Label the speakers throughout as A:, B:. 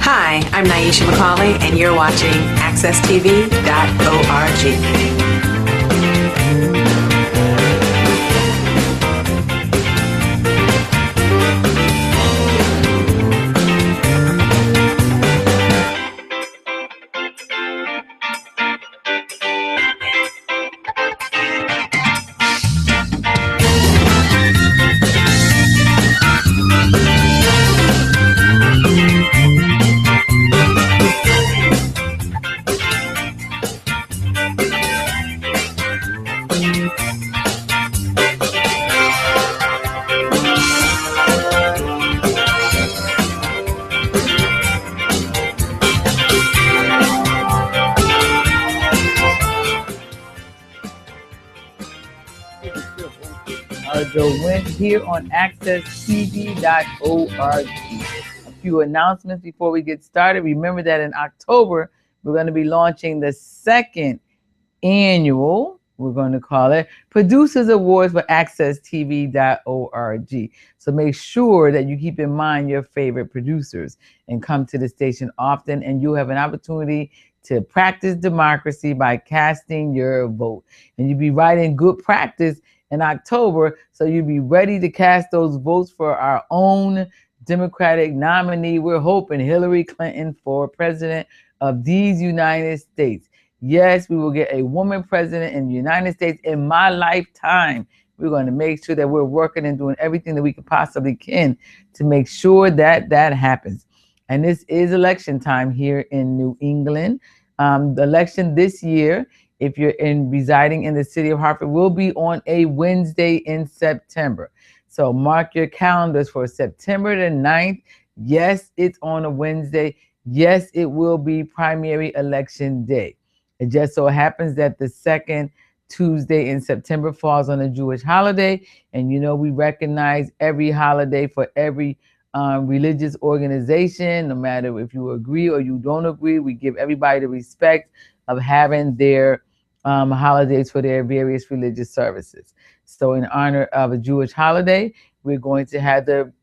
A: Hi, I'm Nyesha McCauley, and you're watching AccessTV.org.
B: rJo Winch here on AccessTV.org. A few announcements before we get started. Remember that in October, we're going to be launching the second annual, we're going to call it, Producers Awards for AccessTV.org. So make sure that you keep in mind your favorite producers and come to the station often, and you'll have an opportunity to practice democracy by casting your vote. And you'll be right in good practice in October, so you'll be ready to cast those votes for our own Democratic nominee. We're hoping Hillary Clinton for president of these United States. Yes, we will get a woman president in the United States in my lifetime. We're going to make sure that we're working and doing everything that we possibly can to make sure that that happens. And this is election time here in New England. The election this year, if you're residing in the city of Hartford, will be on a Wednesday in September. So mark your calendars for September the 9th. Yes, it's on a Wednesday. Yes, it will be primary election day. It just so happens that the second Tuesday in September falls on a Jewish holiday. And you know, we recognize every holiday for every religious organization, no matter if you agree or you don't agree. We give everybody the respect of having their holidays for their various religious services. So in honor of a Jewish holiday, we're going to have the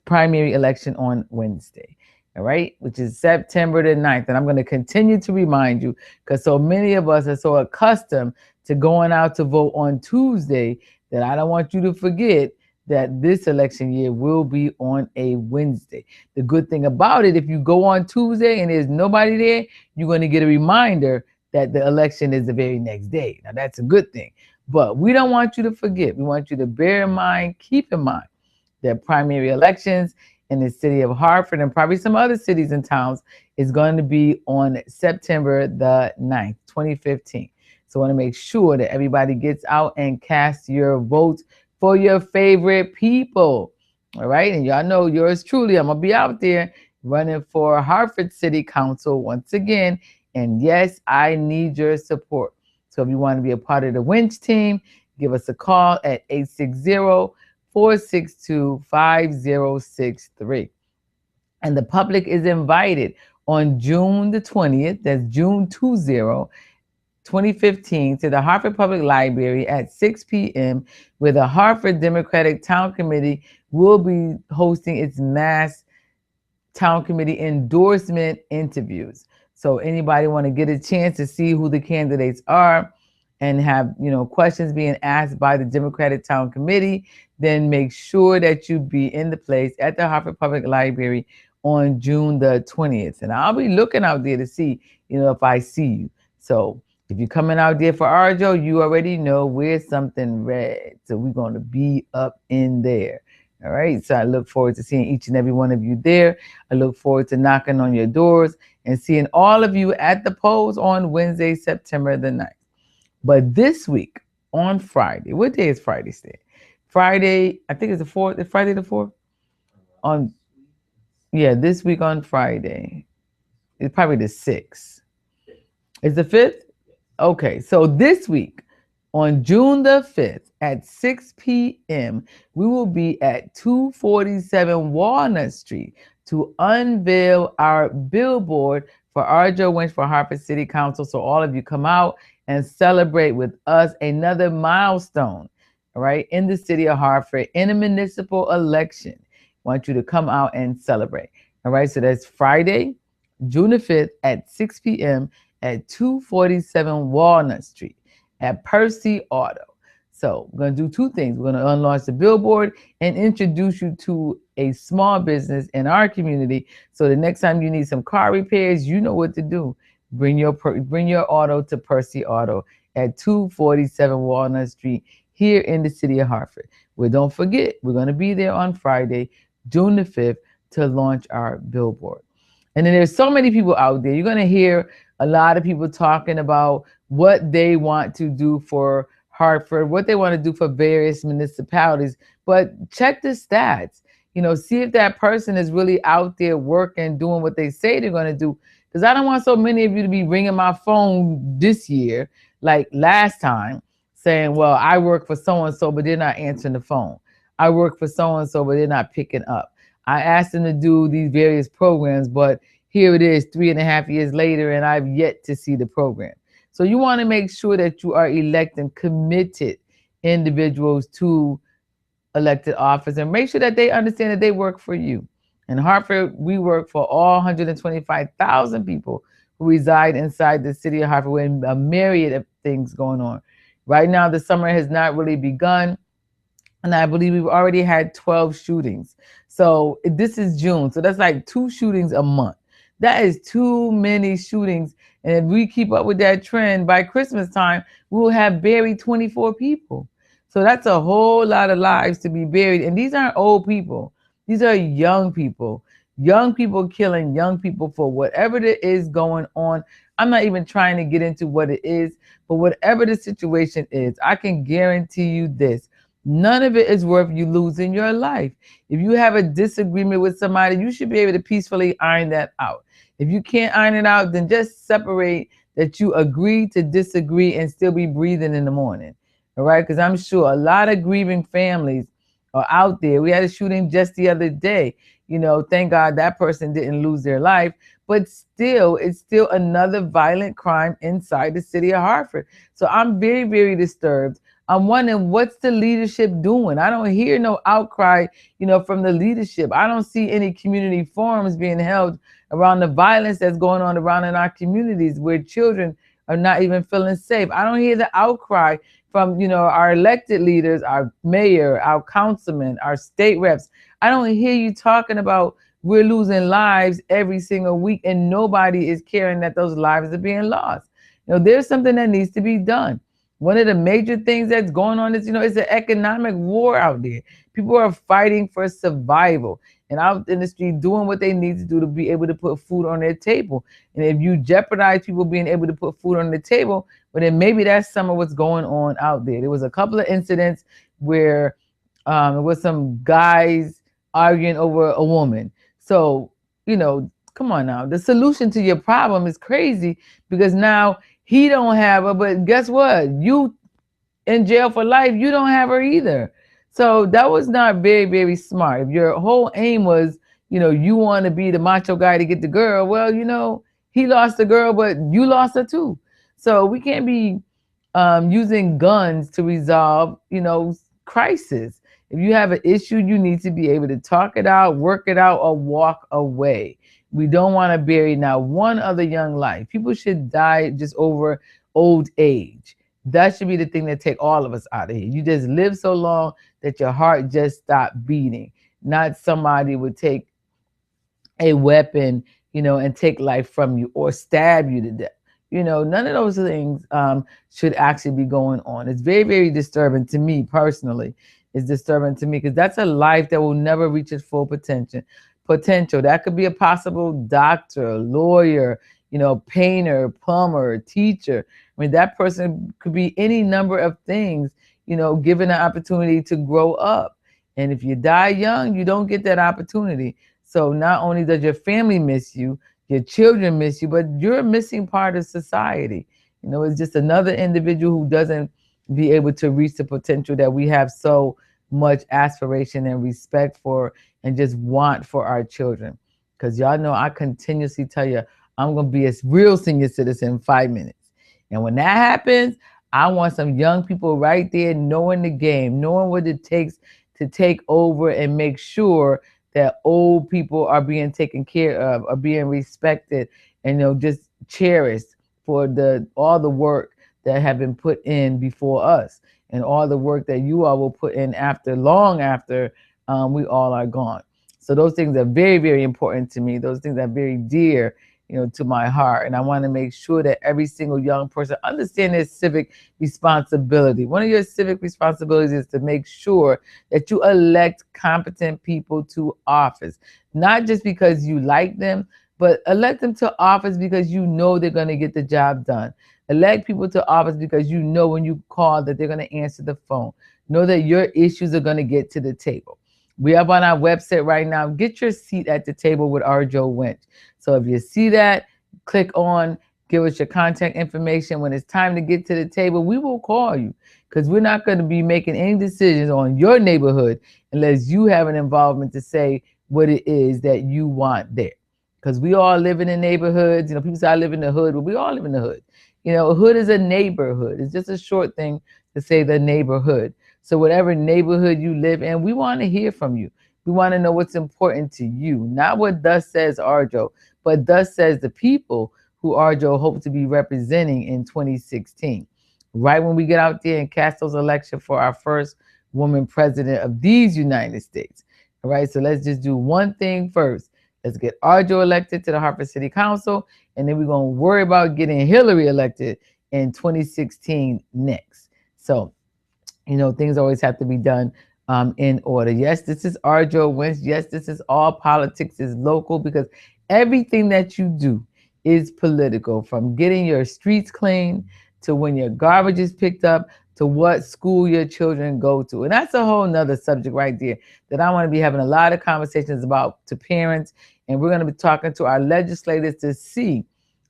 B: primary election on Wednesday, all right, which is September the 9th. And I'm going to continue to remind you, because so many of us are so accustomed to going out to vote on Tuesday that I don't want you to forget that this election year will be on a Wednesday. The good thing about it, if you go on Tuesday and there's nobody there, you're going to get a reminder that the election is the very next day. Now, that's a good thing. But we don't want you to forget. We want you to bear in mind, keep in mind that primary elections in the city of Hartford and probably some other cities and towns is going to be on September the 9th, 2015. So I want to make sure that everybody gets out and casts your votes for your favorite people. All right. And y'all know yours truly, I'm going to be out there running for Hartford City Council once again. And yes, I need your support. So if you want to be a part of the Winch team, give us a call at 860-462-5063. And the public is invited on June the 20th, that's June 2015, to the Hartford Public Library at 6 p.m., where the Hartford Democratic Town Committee will be hosting its mass town committee endorsement interviews. So anybody want to get a chance to see who the candidates are and have, you know, questions being asked by the Democratic Town Committee, then make sure that you be in the place at the Hartford Public Library on June the 20th. And I'll be looking out there to see, you know, if I see you. So if you're coming out there for rJo, you already know wear something red. So we're going to be up in there. All right. So I look forward to seeing each and every one of you there. I look forward to knocking on your doors and seeing all of you at the polls on Wednesday, September the 9th. But this week on Friday, what day is Friday today? Friday, I think it's the 4th. Friday the 4th? This week on Friday. It's probably the 6th. Is the 5th? Okay, so this week on June the 5th at 6 p.m., we will be at 247 Walnut Street to unveil our billboard for rJo Winch for Hartford City Council. So all of you come out and celebrate with us another milestone, all right, in the city of Hartford in a municipal election. I want you to come out and celebrate. All right, so that's Friday, June the 5th at 6 p.m. at 247 Walnut Street at Percy Auto. So we're going to do two things. We're going to unlaunch the billboard and introduce you to a small business in our community. So the next time you need some car repairs, you know what to do. Bring your auto to Percy Auto at 247 Walnut Street here in the city of Hartford. Well, don't forget, we're going to be there on Friday, June the 5th, to launch our billboard. And then there's so many people out there. You're going to hear a lot of people talking about what they want to do for Hartford, what they want to do for various municipalities. But check the stats. See if that person is really out there working, doing what they say they're going to do. Because I don't want so many of you to be ringing my phone this year, like last time, saying, well, I work for so-and-so, but they're not answering the phone. I work for so-and-so, but they're not picking up. I asked them to do these various programs, but here it is 3.5 years later, and I've yet to see the program. So you want to make sure that you are electing committed individuals to elected office and make sure that they understand that they work for you. In Hartford, we work for all 125,000 people who reside inside the city of Hartford with a myriad of things going on. Right now, the summer has not really begun. And I believe we've already had 12 shootings. So this is June. So that's like 2 shootings a month. That is too many shootings. And if we keep up with that trend, by Christmas time, we will have buried 24 people. So that's a whole lot of lives to be buried. And these aren't old people. These are young people. Young people killing young people for whatever there is going on. I'm not even trying to get into what it is, but whatever the situation is, I can guarantee you this. None of it is worth you losing your life. If you have a disagreement with somebody, you should be able to peacefully iron that out. If you can't iron it out, then just separate that you agree to disagree and still be breathing in the morning. All right? Because I'm sure a lot of grieving families are out there. We had a shooting just the other day. Thank God that person didn't lose their life. But still, it's still another violent crime inside the city of Hartford. So I'm very, very disturbed. I'm wondering, what's the leadership doing? I don't hear no outcry, from the leadership. I don't see any community forums being held around the violence that's going on around in our communities where children are not even feeling safe. I don't hear the outcry from, our elected leaders, our mayor, our councilmen, our state reps. I don't hear you talking about we're losing lives every single week and nobody is caring that those lives are being lost. There's something that needs to be done. One of the major things that's going on is, it's an economic war out there. People are fighting for survival and out in the street doing what they need to do to be able to put food on their table. And if you jeopardize people being able to put food on the table, well, then maybe that's some of what's going on out there. There was a couple of incidents where it was some guys arguing over a woman. So, come on now. The solution to your problem is crazy because now he don't have her, but guess what? You in jail for life, you don't have her either. So that was not very, very smart. If your whole aim was, you want to be the macho guy to get the girl, well, he lost the girl, but you lost her too. So we can't be using guns to resolve, crisis. If you have an issue, you need to be able to talk it out, work it out, or walk away. We don't want to bury now one other young life. People should die just over old age. That should be the thing that take all of us out of here. You just live so long that your heart just stopped beating. Not somebody would take a weapon, and take life from you or stab you to death. None of those things should actually be going on. It's very, very disturbing to me personally. It's disturbing to me because that's a life that will never reach its full potential. That could be a possible doctor, lawyer, painter, plumber, teacher. I mean, that person could be any number of things, given an opportunity to grow up. And if you die young, you don't get that opportunity. So not only does your family miss you, your children miss you, but you're a missing part of society. It's just another individual who doesn't be able to reach the potential that we have so much aspiration and respect for and just want for our children. Because y'all know I continuously tell you, I'm going to be a real senior citizen in 5 minutes. And when that happens, I want some young people right there knowing the game, knowing what it takes to take over and make sure that old people are being taken care of, are being respected, and just cherished for all the work that have been put in before us, and all the work that you all will put in long after we all are gone. So those things are very, very important to me. Those things are very dear, to my heart. And I want to make sure that every single young person understand their civic responsibility. One of your civic responsibilities is to make sure that you elect competent people to office, not just because you like them, but elect them to office because you know they're going to get the job done. Elect people to office because you know when you call that they're going to answer the phone. Know that your issues are going to get to the table. We have on our website right now, get your seat at the table with rJo Winch. So if you see that, click on, give us your contact information. When it's time to get to the table, we will call you, because we're not going to be making any decisions on your neighborhood unless you have an involvement to say what it is that you want there. Because we all live in the neighborhoods. People say I live in the hood, but we all live in the hood. A hood is a neighborhood. It's just a short thing to say the neighborhood. So whatever neighborhood you live in, we want to hear from you. We want to know what's important to you, not what thus says rJo, but thus says the people who rJo hope to be representing in 2016. Right when we get out there and cast those elections for our first woman president of these United States. All right, so let's just do one thing first. Let's get rJo elected to the Hartford City Council, and then we're going to worry about getting Hillary elected in 2016 next. So, things always have to be done in order. Yes, this is rJo Winch. Yes, this is all politics is local, because everything that you do is political, from getting your streets clean to when your garbage is picked up to what school your children go to. And that's a whole nother subject right there that I want to be having a lot of conversations about to parents. And we're going to be talking to our legislators to see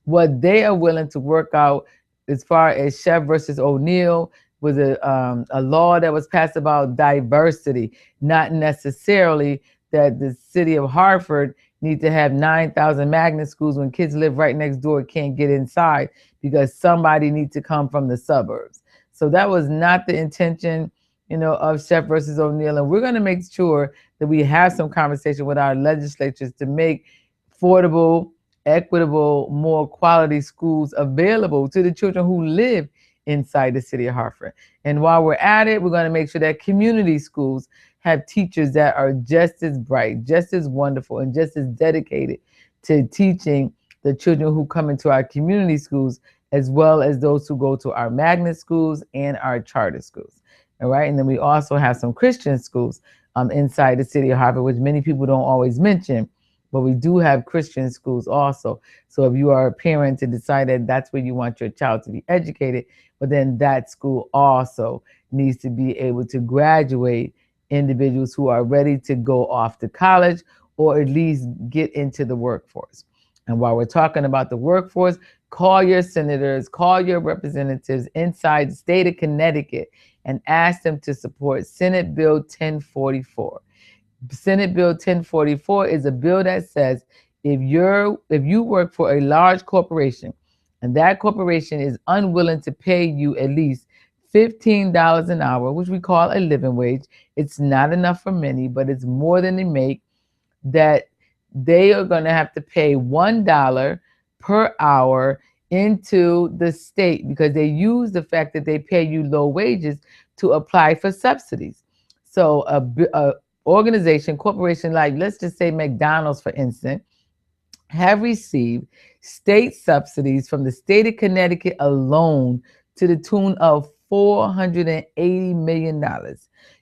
B: what they are willing to work out as far as Chef versus O'Neill was a law that was passed about diversity, not necessarily that the city of Hartford needs to have 9,000 magnet schools when kids live right next door, can't get inside because somebody needs to come from the suburbs. So that was not the intention, of Chef versus O'Neill. And we're going to make sure that we have some conversation with our legislatures to make affordable, equitable, more quality schools available to the children who live inside the city of Hartford. And while we're at it, we're going to make sure that community schools have teachers that are just as bright, just as wonderful, and just as dedicated to teaching the children who come into our community schools, as well as those who go to our magnet schools and our charter schools. All right. And then we also have some Christian schools inside the city of Hartford, which many people don't always mention, but we do have Christian schools also. So if you are a parent to decide that that's where you want your child to be educated, but then that school also needs to be able to graduate individuals who are ready to go off to college or at least get into the workforce. And while we're talking about the workforce, call your senators, call your representatives inside the state of Connecticut and ask them to support Senate Bill 1044. Senate Bill 1044 is a bill that says if you work for a large corporation and that corporation is unwilling to pay you at least $15 an hour, which we call a living wage, it's not enough for many, but it's more than they make, that they are going to have to pay $1 per hour into the state, because they use the fact that they pay you low wages to apply for subsidies. So a organization, corporation, like let's just say McDonald's, for instance, have received state subsidies from the state of Connecticut alone to the tune of $480 million.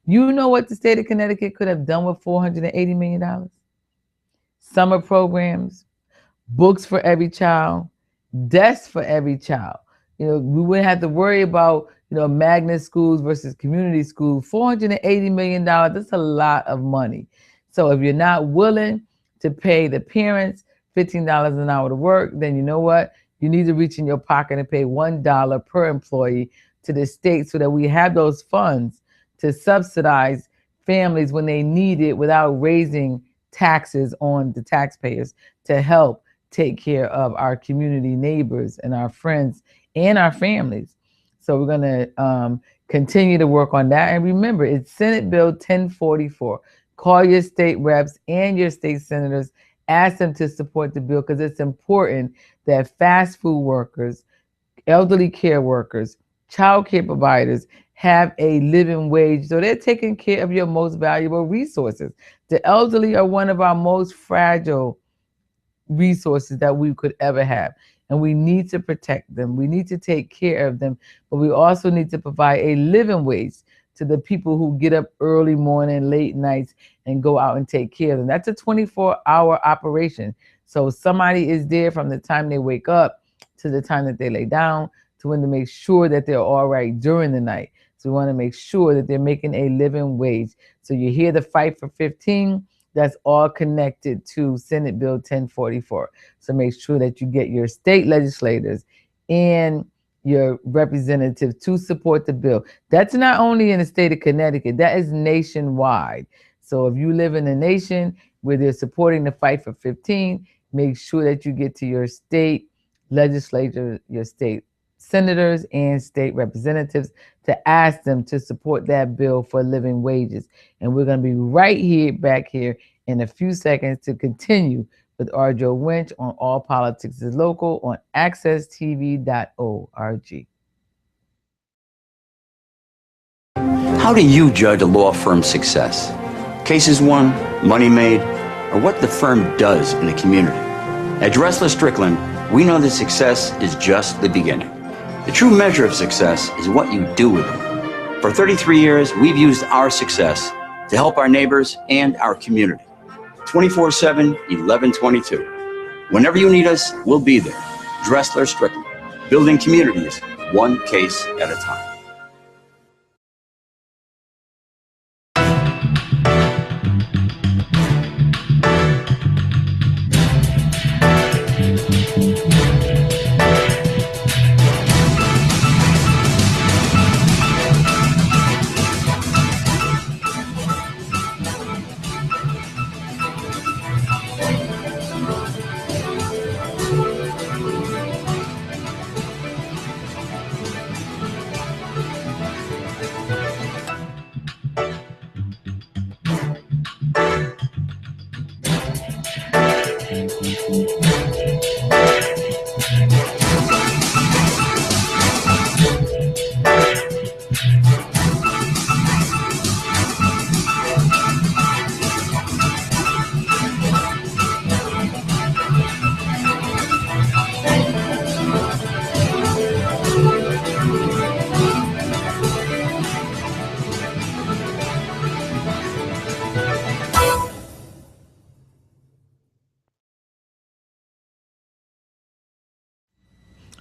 B: You know what the state of Connecticut could have done with $480 million? Summer programs, books for every child, desks for every child. We wouldn't have to worry about, magnet schools versus community schools. $480 million, that's a lot of money. So if you're not willing to pay the parents $15 an hour to work, then you know what? You need to reach in your pocket and pay $1 per employee to the state so that we have those funds to subsidize families when they need it without raising taxes on the taxpayers to help take care of our community neighbors and our friends and our families. So we're going to continue to work on that. And remember, it's Senate Bill 1044. Call your state reps and your state senators. Ask them to support the bill because it's important that fast food workers, elderly care workers, child care providers have a living wage. So they're taking care of your most valuable resources. The elderly are one of our most fragile resources that we could ever have. And we need to protect them. We need to take care of them, but we also need to provide a living wage to the people who get up early morning, late nights, and go out and take care of them. That's a 24-hour operation. So somebody is there from the time they wake up to the time that they lay down to when to make sure that they're all right during the night. So we want to make sure that they're making a living wage. So you hear the fight for 15, that's all connected to Senate Bill 1044. So make sure that you get your state legislators and your representatives to support the bill. That's not only in the state of Connecticut, that is nationwide. So if you live in a nation where they're supporting the fight for 15, make sure that you get to your state legislators, your state senators and state representatives to ask them to support that bill for living wages. And we're going to be right here, back here in a few seconds to continue with rJo Winch on All Politics is Local on accesstv.org.
C: How do you judge a law firm's success? Cases won, money made, or what the firm does in the community? At Dressler Strickland, we know that success is just the beginning. The true measure of success is what you do with it. For 33 years, we've used our success to help our neighbors and our community. 24/7, 11/22. Whenever you need us, we'll be there. Dressler Strickland, building communities one case at a time.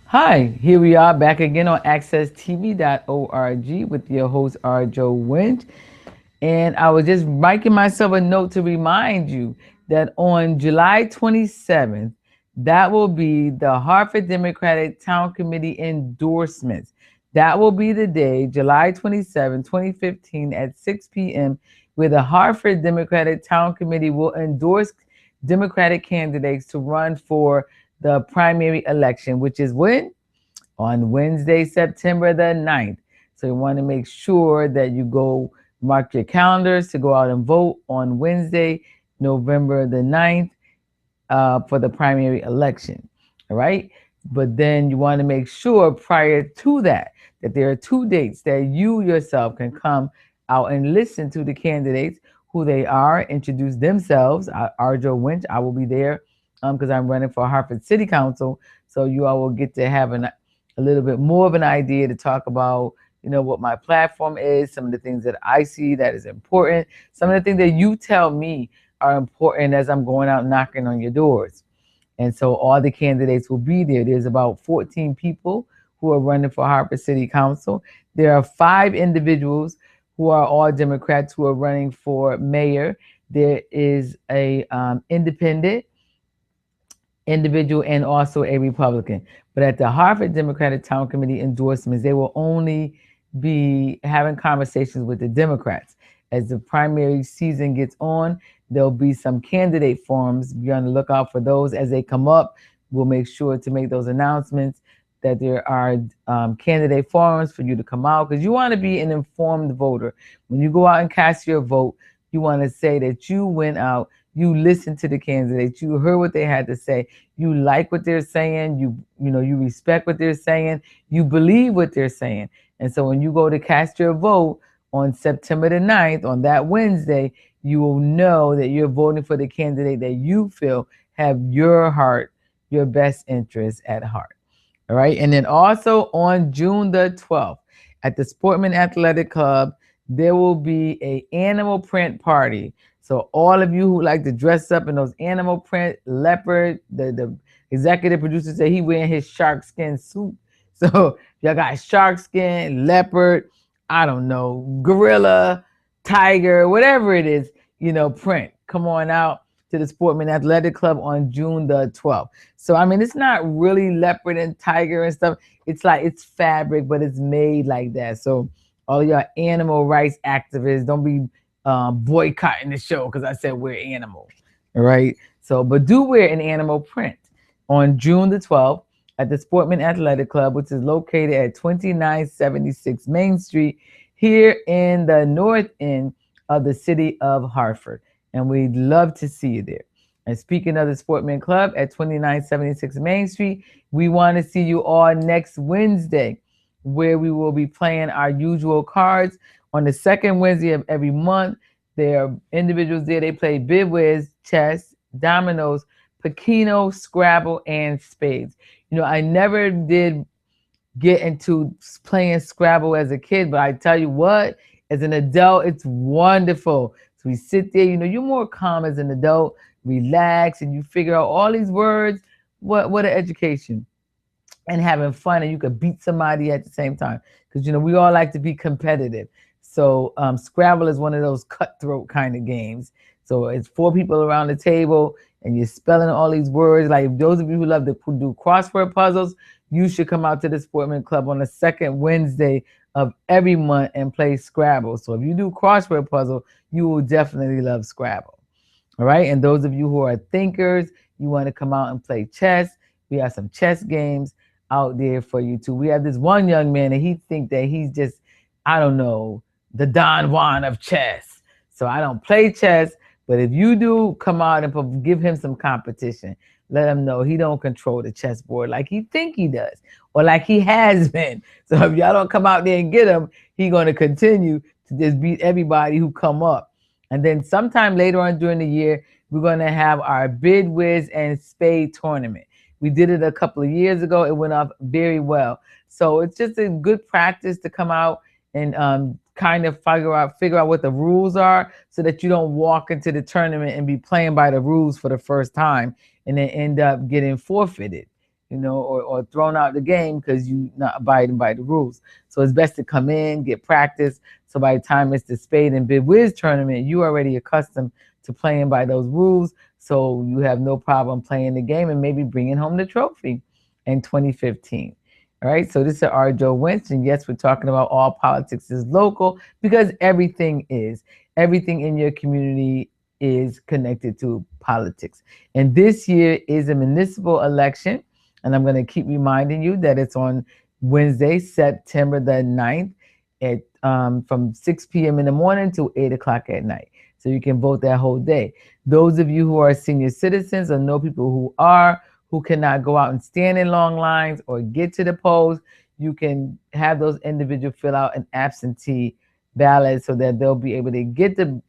B: Hi, here we are back again on accesstv.org with your host rJo Winch. And I was just making myself a note to remind you that on July 27th, that will be the Hartford Democratic Town Committee endorsements. That will be the day, July 27, 2015 at 6 p.m., where the Hartford Democratic Town Committee will endorse Democratic candidates to run for the primary election, which is when? On Wednesday, September the 9th. So you want to make sure that you go mark your calendars to go out and vote on Wednesday, November the 9th for the primary election. All right. But then you want to make sure prior to that, that there are 2 dates that you yourself can come out and listen to the candidates, who they are, introduce themselves. rJo Winch, I will be there because I'm running for Hartford City Council. So you all will get to have a little bit more of an idea to talk about, you know, what my platform is, some of the things that I see that is important, some of the things that you tell me are important as I'm going out knocking on your doors. And so all the candidates will be there. There's about 14 people who are running for Hartford City Council. There are 5 individuals who are all Democrats who are running for mayor. There is a independent individual and also a Republican. But at the Hartford Democratic Town Committee endorsements, they will only be having conversations with the Democrats. As the primary season gets on, there'll be some candidate forums. Be on the lookout for those as they come up. We'll make sure to make those announcements that there are candidate forums for you to come out, because you want to be an informed voter. When you go out and cast your vote, You want to say that you went out, you listened to the candidates, you heard what they had to say, you like what they're saying, you respect what they're saying, you believe what they're saying. And so when you go to cast your vote on September the 9th, on that Wednesday, you will know that you're voting for the candidate that you feel have your heart, your best interests at heart. All right. And then also on June the 12th at the Sportman Athletic Club, there will be a animal print party. So all of you who like to dress up in those animal print, leopard, the executive producer said he wearing his shark skin suit. So y'all got shark skin, leopard, I don't know, gorilla, tiger, whatever it is, print. Come on out to the Sportman Athletic Club on June the 12th. So, I mean, it's not really leopard and tiger and stuff. It's like, it's fabric, but it's made like that. So all your animal rights activists, don't be boycotting the show because I said we're animal. All right. So, but do wear an animal print on June the 12th at the Sportman Athletic Club, which is located at 2976 Main Street here in the north end of the city of Hartford. And we'd love to see you there. And speaking of the Sportman Club at 2976 Main Street, we want to see you all next Wednesday, where we will be playing our usual cards. On the second Wednesday of every month, there are individuals there. They play bid whiz, chess, dominoes, Pekino, Scrabble, and spades. I never did get into playing Scrabble as a kid, but I tell you what, as an adult, it's wonderful. So we sit there, you're more calm as an adult, relax, and you figure out all these words. What an education. And having fun, and you could beat somebody at the same time. Because, we all like to be competitive. So Scrabble is one of those cutthroat kind of games. So it's 4 people around the table, and you're spelling all these words. Like those of you who love to do crossword puzzles, you should come out to the Sportman Club on the second Wednesday of every month and play Scrabble. So if you do crossword puzzle, you will definitely love Scrabble. All right. And those of you who are thinkers, you want to come out and play chess. We have some chess games out there for you too. We have this one young man, and he think that he's just, I don't know, the Don Juan of chess. So I don't play chess, but if you do, come out and give him some competition. Let him know he don't control the chessboard like he think he does, or like he has been. So if y'all don't come out there and get him, he going to continue to just beat everybody who come up. And then sometime later on during the year, we're going to have our bid whiz and spade tournament. We did it a couple of years ago. It went off very well. So it's just a good practice to come out and kind of figure out what the rules are, so that you don't walk into the tournament and be playing by the rules for the first time and then end up getting forfeited, or thrown out the game because you not abiding by the rules. So it's best to come in, get practice. So by the time it's the spade and bid whiz tournament, you already accustomed to playing by those rules. So you have no problem playing the game and maybe bringing home the trophy in 2015. All right, so this is rJo Winch, and yes, we're talking about all politics is local, because everything in your community is connected to politics. And this year is a municipal election, and I'm going to keep reminding you that it's on Wednesday, September the 9th at from 6 p.m. in the morning to 8 o'clock at night. So you can vote that whole day. Those of you who are senior citizens or know people who cannot go out and stand in long lines or get to the polls, you can have those individuals fill out an absentee ballot so that they'll be able to get the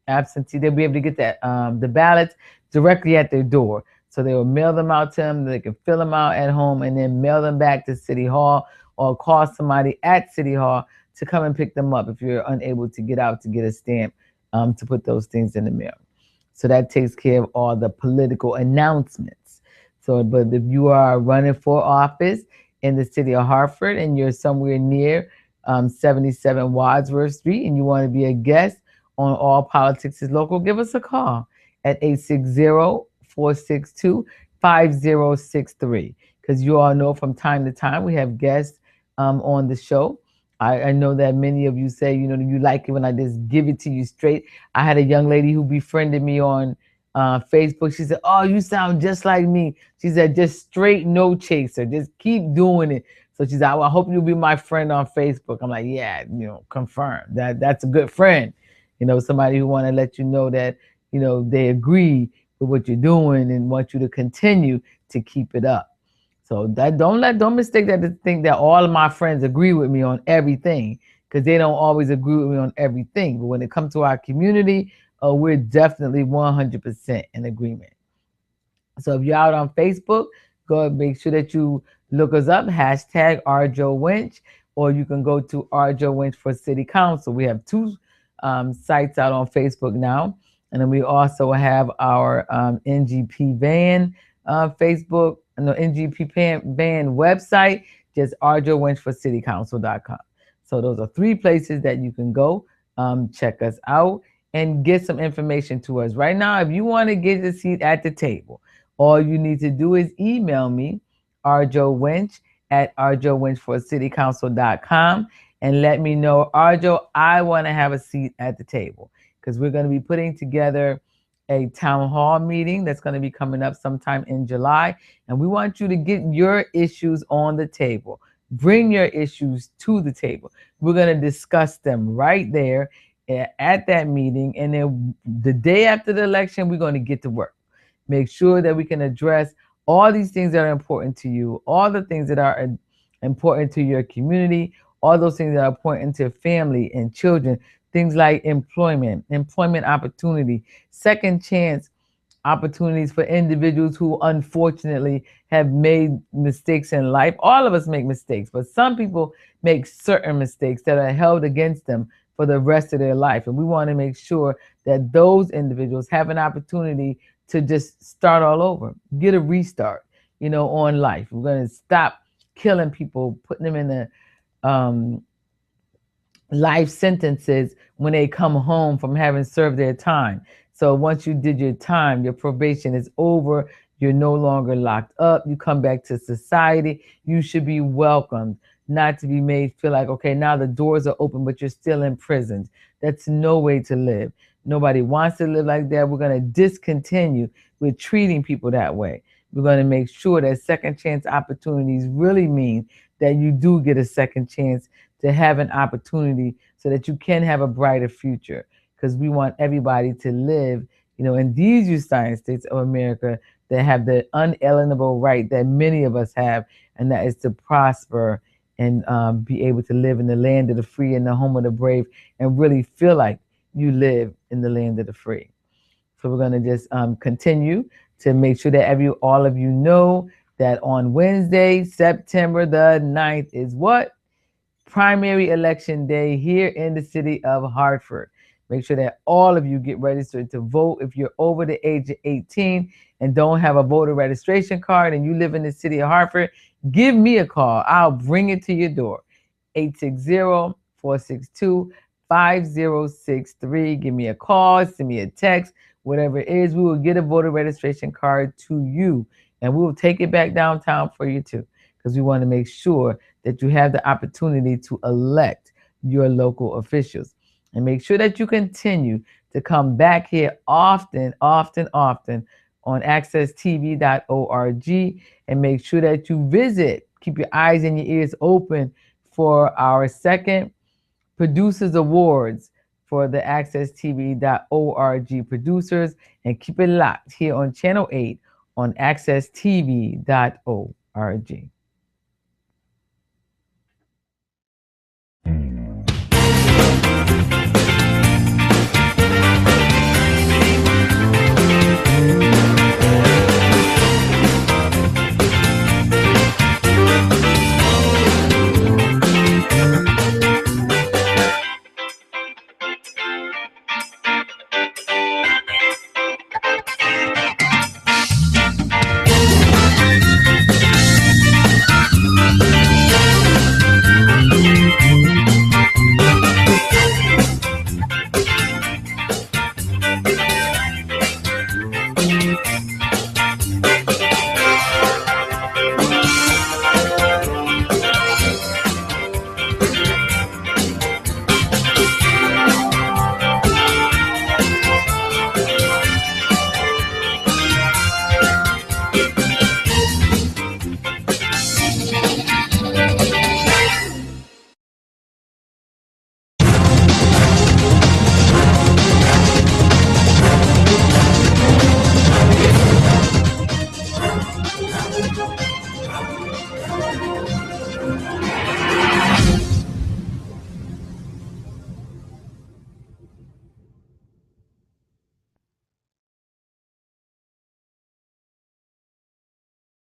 B: the ballots directly at their door. So they will mail them out to them, they can fill them out at home and then mail them back to City Hall, or call somebody at City Hall to come and pick them up if you're unable to get out to get a stamp to put those things in the mail. So that takes care of all the political announcements. So, but if you are running for office in the city of Hartford and you're somewhere near 77 Wadsworth Street and you want to be a guest on All Politics is Local, give us a call at 860-462-5063. Because you all know from time to time we have guests on the show. I know that many of you say, you like it when I just give it to you straight. I had a young lady who befriended me on Facebook. She said, "Oh, you sound just like me." She said, "Just straight, no chaser. Just keep doing it." So she said, "I hope you'll be my friend on Facebook." I'm like, "Yeah, confirmed. That's a good friend." somebody who want to let you know that, they agree with what you're doing and want you to continue to keep it up. So that don't mistake that to think that all of my friends agree with me on everything, because they don't always agree with me on everything. But when it comes to our community, we're definitely 100% in agreement. So if you're out on Facebook, go and make sure that you look us up, hashtag rJo Winch, or you can go to rJo Winch for City Council. We have two sites out on Facebook now. And then we also have our NGP van Facebook, NGP van website, just rJo Winch for citycouncil.com. So those are three places that you can go, check us out, and get some information to us. Right now, if you want to get a seat at the table, all you need to do is email me, rJo Winch at rjowinchforcitycouncil.com, and let me know, rJo, I want to have a seat at the table, because we're going to be putting together a town hall meeting that's going to be coming up sometime in July. And we want you to get your issues on the table. Bring your issues to the table. We're going to discuss them right there at that meeting. And then the day after the election, we're going to get to work. Make sure that we can address all these things that are important to you, all the things that are important to your community, all those things that are important to family and children, things like employment opportunity, second chance opportunities for individuals who unfortunately have made mistakes in life. All of us make mistakes, but some people make certain mistakes that are held against them for the rest of their life. And we want to make sure that those individuals have an opportunity to just start all over, get a restart, on life. We're going to stop killing people, putting them in the life sentences when they come home from having served their time. So once you did your time, your probation is over, you're no longer locked up, you come back to society, you should be welcomed, not to be made feel like, okay, now the doors are open, but you're still in prison. That's no way to live. Nobody wants to live like that. We're going to discontinue with treating people that way. We're going to make sure that second chance opportunities really mean that you do get a second chance to have an opportunity so that you can have a brighter future. Because we want everybody to live, in these United States of America that have the unalienable right that many of us have, and that is to prosper and be able to live in the land of the free and the home of the brave, and really feel like you live in the land of the free. So we're going to just continue to make sure that all of you know that on Wednesday, September the 9th is what? Primary election day here in the city of Hartford. Make sure that all of you get registered to vote. If you're over the age of 18 and don't have a voter registration card and you live in the city of Hartford, give me a call. I'll bring it to your door. 860-462-5063. Give me a call, send me a text, whatever it is. We will get a voter registration card to you, and we will take it back downtown for you too, because we want to make sure that you have the opportunity to elect your local officials. And make sure that you continue to come back here often on accesstv.org, and make sure that you visit, keep your eyes and your ears open for our second Producers Awards for the accesstv.org producers, and keep it locked here on Channel 8 on accesstv.org.